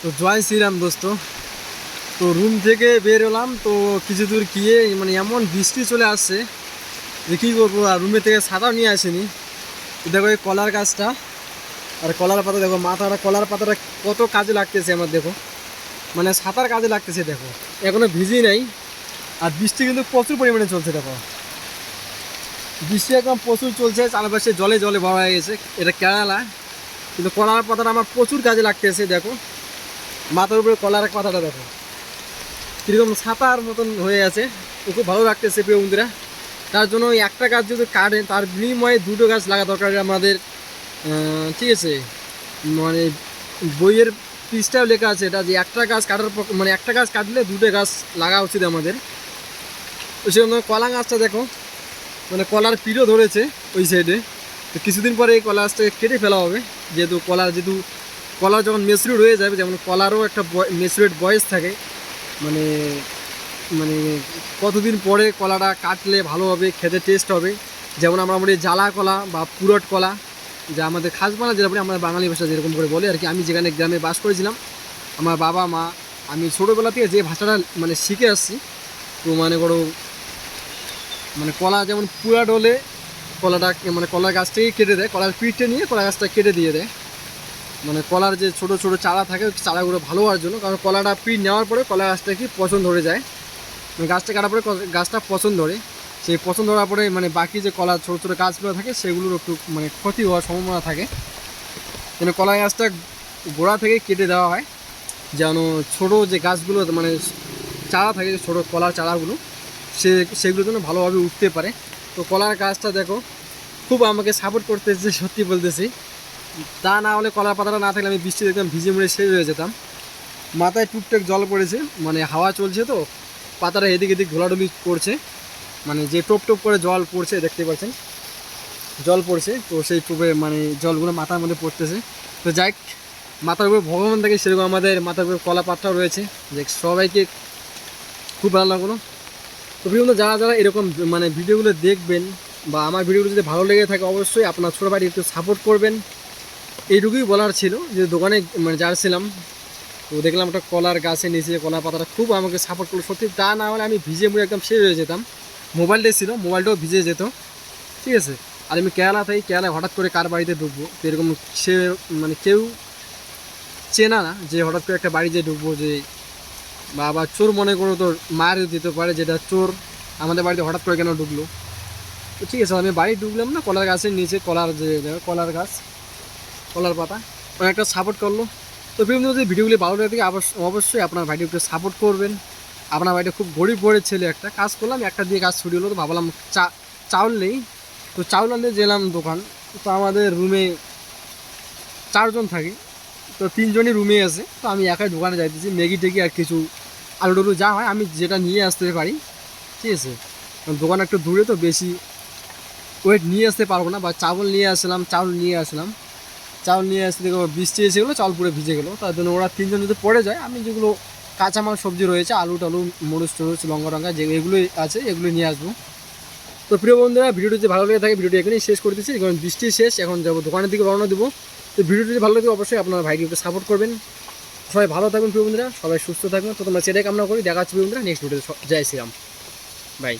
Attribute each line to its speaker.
Speaker 1: তো জয় শ্রীরাম দোস্ত। তো রুম থেকে বের হলাম, তো কিছু দূর গিয়ে মানে এমন বৃষ্টি চলে আসছে যে কী করবো, আর রুমে থেকে ছাতাও নিয়ে আসিনি। দেখো এই কলার গাছটা আর কলার পাতা, দেখো মাথাটা কলার পাতাটা কত কাজে লাগতেছে আমার, দেখো মানে ছাতার কাজে লাগতেছে। দেখো এখনো ভিজি নাই, আর বৃষ্টি কিন্তু প্রচুর পরিমাণে চলছে। দেখো বৃষ্টি একদম প্রচুর চলছে, চারপাশে জলে জলে ভরা হয়ে গেছে। এটা কেরালা, কিন্তু কলার পাতাটা আমার প্রচুর কাজে লাগতেছে। দেখো মাথার উপরে কলার পাতাটা দেখো কীরকম ছাতার মতন হয়ে আছে, ও খুব ভালো লাগতেছে প্রিয় বন্ধুরা। তার জন্য ওই একটা গাছ যদি কাটে, তার বিনিময়ে দুটো গাছ লাগা দরকার আমাদের। ঠিক আছে, মানে বইয়ের পৃষ্ঠাও লেখা আছে এটা, যে একটা গাছ কাটার মানে একটা গাছ কাটলে দুটো গাছ লাগা উচিত আমাদের। তো সেরকম কলা গাছটা দেখো, মানে কলার পিঠও ধরেছে ওই সাইডে। তো কিছুদিন পরে এই কলা গাছটাকে কেটে ফেলা হবে, যেহেতু কলা যখন মেচুরিট হয়ে যাবে, যেমন কলারও একটা মেচুরিট বয়স থাকে, মানে মানে কতদিন পরে কলাটা কাটলে ভালো হবে, খেতে টেস্ট হবে। যেমন আমরা বলি জ্বালা কলা বা পুরট কলা, যা আমাদের খাসবালা যেটা বলি, আমাদের বাঙালি ভাষা যেরকম করে বলে আর কি। আমি যেখানে গ্রামে বাস করেছিলাম, আমার বাবা মা, আমি ছোটোবেলা থেকে যে ভাষাটা মানে শিখে আসছি। তো মানে করো মানে কলা যেমন পুরাট হলে কলাটা মানে কলার গাছটাকেই কেটে দেয়, কলার পিঠটা নিয়ে কলা গাছটা কেটে দিয়ে দেয়। মানে কলার যে ছোটো ছোটো চারা থাকে, চারাগুলো ভালো হওয়ার জন্য। কারণ কলাটা পিঠ নেওয়ার পরে কলা গাছটা কি পচন ধরে যায়, মানে গাছটা কাটার পরে গাছটা পচন ধরে। সেই পচন ধরার পরে মানে বাকি যে কলা ছোটো ছোটো গাছগুলো থাকে, সেগুলোর একটু মানে ক্ষতি হওয়ার সম্ভাবনা থাকে। যেন কলা গাছটা গোড়া থেকে কেটে দেওয়া হয়, যেন ছোটো যে গাছগুলো মানে চারা থাকে, ছোটো কলার চারাগুলো, সেগুলো যেন ভালোভাবে উঠতে পারে। তো কলার গাছটা দেখো খুব আমাকে সাপোর্ট করতেছে, সত্যি বলতেছি। তা না হলে কলার পাতাটা না থাকলে আমি বৃষ্টি দেখতাম ভিজে মুড়ে শেষ হয়ে যেতাম। মাথায় টুকটাক জল পড়েছে, মানে হাওয়া চলছে তো পাতাটা এদিক এদিক ঘোলাঢুলি করছে, মানে যে টোপ টোপ করে জল পড়ছে দেখতে পাচ্ছেন, জল পড়ছে। তো সেই টোপে মানে জলগুলো মাথার মধ্যে পড়তেছে। তো যাই, মাথার উপরে ভগবান থাকে, সেরকম আমাদের মাথার উপরে কলা পাতাও রয়েছে। যে সবাইকে খুব ভালো লাগলো। তো বিভিন্ন যারা যারা এরকম মানে ভিডিওগুলো দেখবেন, বা আমার ভিডিওগুলো যদি ভালো লেগে থাকে, অবশ্যই আপনার ছোটো ভাইটি একটু সাপোর্ট করবেন। এইটুকুই বলার ছিল। যে দোকানে মানে যাচ্ছিলাম, তো দেখলাম একটা কলার গাছের নিচে কলা পাতাটা খুব আমাকে সাপোর্ট করলো সত্যি। তা না হলে আমি ভিজে মুড়ে একদম শেষ হয়ে যেতাম। মোবাইলটাই ছিল, মোবাইলটাও ভিজে যেত। ঠিক আছে, আর আমি কেরালা থাকি, কেরালায় হঠাৎ করে কার বাড়িতে ঢুকবো, তো এরকম সে মানে কেউ চেনা না, যে হঠাৎ করে একটা বাড়িতে ঢুকবো, যে বা আবার চোর মনে করো তো মার দিতে পারে, যেটা চোর আমাদের বাড়িতে হঠাৎ করে কেন ঢুকলো। তো ঠিক আছে, আমি বাড়ি ঢুকলাম না, কলার গাছের নিচে কলার যে কলার গাছ, কলার পাতা অনেকটা সাপোর্ট করলো। তো বিভিন্ন যদি ভিডিওগুলি ভালো লাগে থাকে, অবশ্যই আপনার ভাইটি একটু সাপোর্ট করবেন। আপনার ভাইটা খুব গরিব ঘরের ছেলে, একটা কাজ করলাম, একটা দিয়ে কাজ ছুটি হলো। তো ভাবলাম চাউল নেই, তো চাউল আনতে গেলাম দোকান। তো আমাদের রুমে 4 জন থাকি, তো 3 জনই রুমে আছে। তো আমি একাই দোকানে যাইতেছি, ম্যাগি টেগি আর কিছু আলু টালু যা হয় আমি যেটা নিয়ে আসতে পারি। ঠিক আছে, দোকান একটু দূরে, তো বেশি ওয়েট নিয়ে আসতে পারবো না। বা চাউল নিয়ে আসলাম, চাউল নিয়ে আসতে দেখো বৃষ্টি এসে গেলো, চাউল পুরো ভিজে গেলো। তার জন্য ওরা 3 জন যদি পড়ে যায়, আমি যেগুলো কাঁচামাল সবজি রয়েছে, আলু টালু মরিচ টরুচ লঙ্কা টঙ্কা যে এগুলোই আছে, এগুলো নিয়ে আসবো। তো প্রিয় বন্ধুরা, ভিডিওটি যদি ভালো লেগে থাকে, ভিডিওটি এখানেই শেষ করে দিচ্ছি, কারণ বৃষ্টি শেষ, এখন যাবো দোকানের দিকে রওনা দেবো। তো ভিডিওটি যদি ভালো লাগে, অবশ্যই আপনার ভাইকে একটু সাপোর্ট করবেন। সবাই ভালো থাকবেন প্রিয় বন্ধুরা, সবাই সুস্থ থাকবেন। তো তোমরা সেটাই কামনা করি। দেখা হচ্ছে প্রিয় বন্ধুরা নেক্সট ভিডিওতে। জয় শ্রীরাম, বাই।